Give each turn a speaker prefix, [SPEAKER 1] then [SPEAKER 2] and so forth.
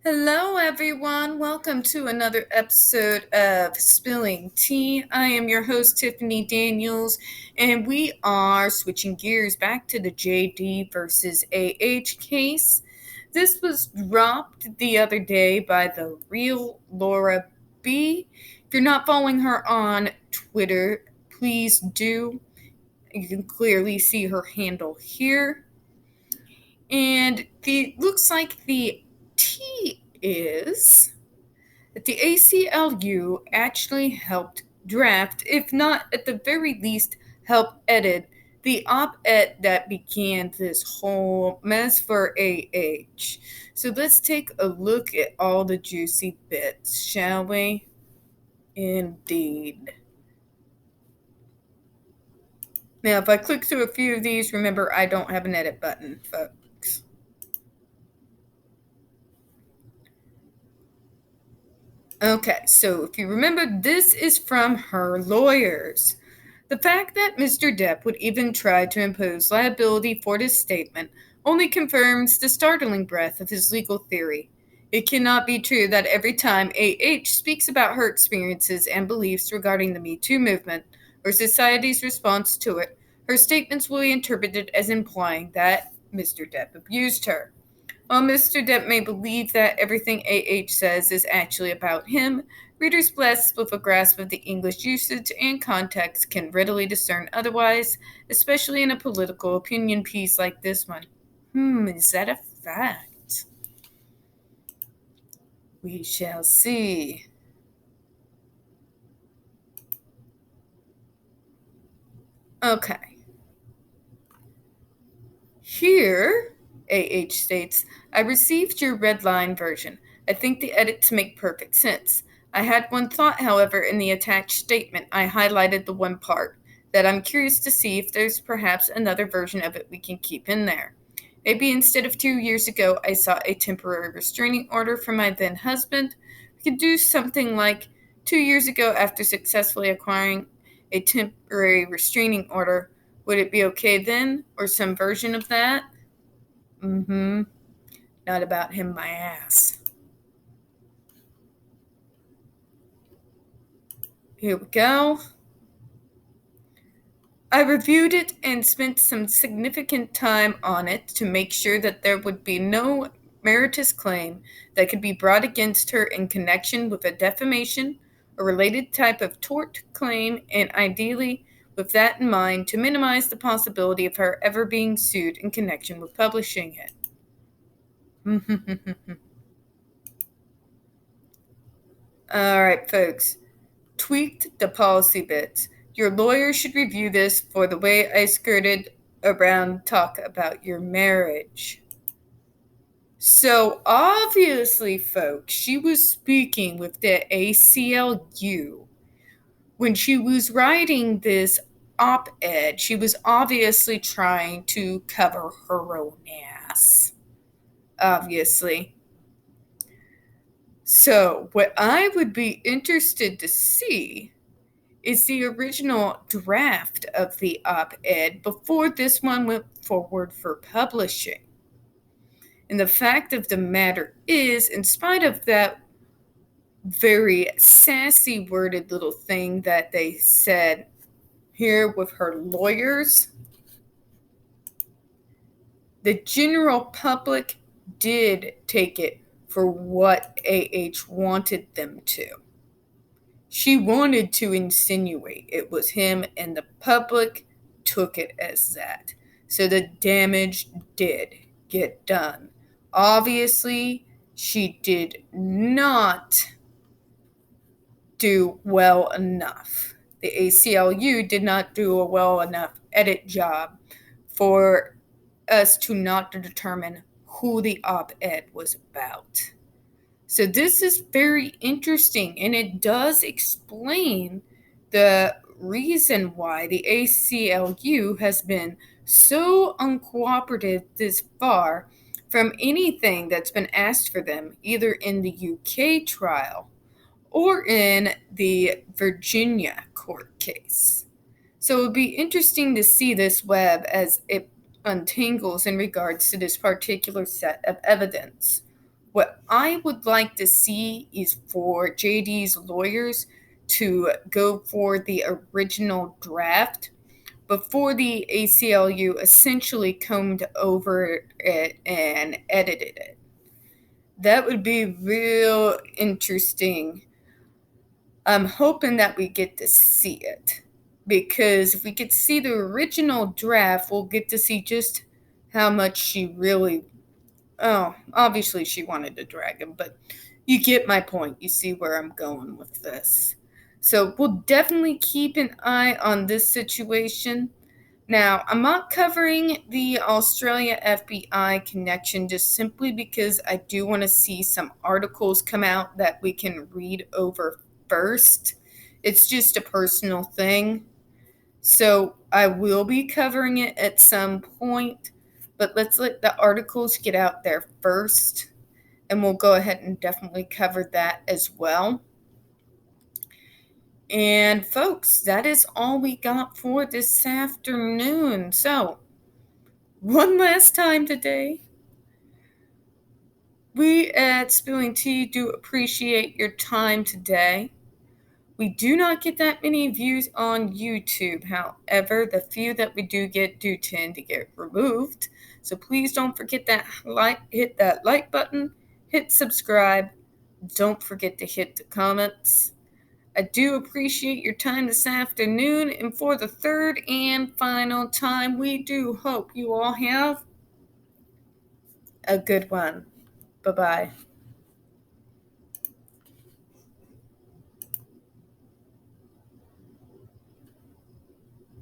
[SPEAKER 1] Hello, everyone. Welcome to another episode of Spilling Tea. I am your host, Tiffany Daniels, and we are switching gears back to the JD versus AH case. This was dropped the other day by the real Laura B. If you're not following her on Twitter, please do. You can clearly see her handle here. And looks like the tea is that the ACLU actually helped draft, if not at the very least help edit, the op-ed that began this whole mess for AH. So let's take a look at all the juicy bits, shall we? Indeed. Now, if I click through a few of these, remember I don't have an edit button, folks. Okay, so if you remember, this is from her lawyers. The fact that Mr. Depp would even try to impose liability for this statement only confirms the startling breadth of his legal theory. It cannot be true that every time AH speaks about her experiences and beliefs regarding the Me Too movement or society's response to it, her statements will be interpreted as implying that Mr. Depp abused her. While Mr. Depp may believe that everything AH says is actually about him, readers blessed with a grasp of the English usage and context can readily discern otherwise, especially in a political opinion piece like this one. Is that a fact? We shall see. Okay. Here, AH states, I received your red line version. I think the edits make perfect sense. I had one thought, however, in the attached statement. I highlighted the one part that I'm curious to see if there's perhaps another version of it we can keep in there. Maybe instead of 2 years ago, I saw a temporary restraining order from my then husband. We could do something like 2 years ago after successfully acquiring a temporary restraining order. Would it be okay then? Or some version of that? Not about him, my ass. Here we go. I reviewed it and spent some significant time on it to make sure that there would be no meritorious claim that could be brought against her in connection with a defamation or related type of tort claim, and ideally, with that in mind, to minimize the possibility of her ever being sued in connection with publishing it. All right, folks. Tweaked the policy bits. Your lawyer should review this for the way I skirted around talk about your marriage. So obviously, folks, she was speaking with the ACLU. When she was writing this op-ed, she was obviously trying to cover her own ass. Obviously. So what I would be interested to see is the original draft of the op-ed before this one went forward for publishing. And the fact of the matter is, in spite of that very sassy worded little thing that they said here with her lawyers, the general public did take it for what AH wanted them to. She wanted to insinuate it was him, and the public took it as that. So the damage did get done. Obviously, she did not do well enough. The ACLU did not do a well enough edit job for us to not determine who the op-ed was about. So this is very interesting, and it does explain the reason why the ACLU has been so uncooperative this far from anything that's been asked for them, either in the UK trial or in the Virginia court case. So it would be interesting to see this web as it untangles in regards to this particular set of evidence. What I would like to see is for JD's lawyers to go for the original draft before the ACLU essentially combed over it and edited it. That would be real interesting. I'm hoping that we get to see it, because if we get to see the original draft, we'll get to see just how much she really, oh, obviously she wanted a dragon, but you get my point. You see where I'm going with this. So we'll definitely keep an eye on this situation. Now, I'm not covering the Australia FBI connection just simply because I do want to see some articles come out that we can read over first. It's just a personal thing. So I will be covering it at some point, but let's let the articles get out there first, and we'll go ahead and definitely cover that as well. And folks, that is all we got for this afternoon. So, one last time today, we at Spilling Tea do appreciate your time today. We do not get that many views on YouTube. However, the few that we do get do tend to get removed. So please don't forget that hit that like button, hit subscribe. Don't forget to hit the comments. I do appreciate your time this afternoon, and for the third and final time, we do hope you all have a good one. Bye-bye.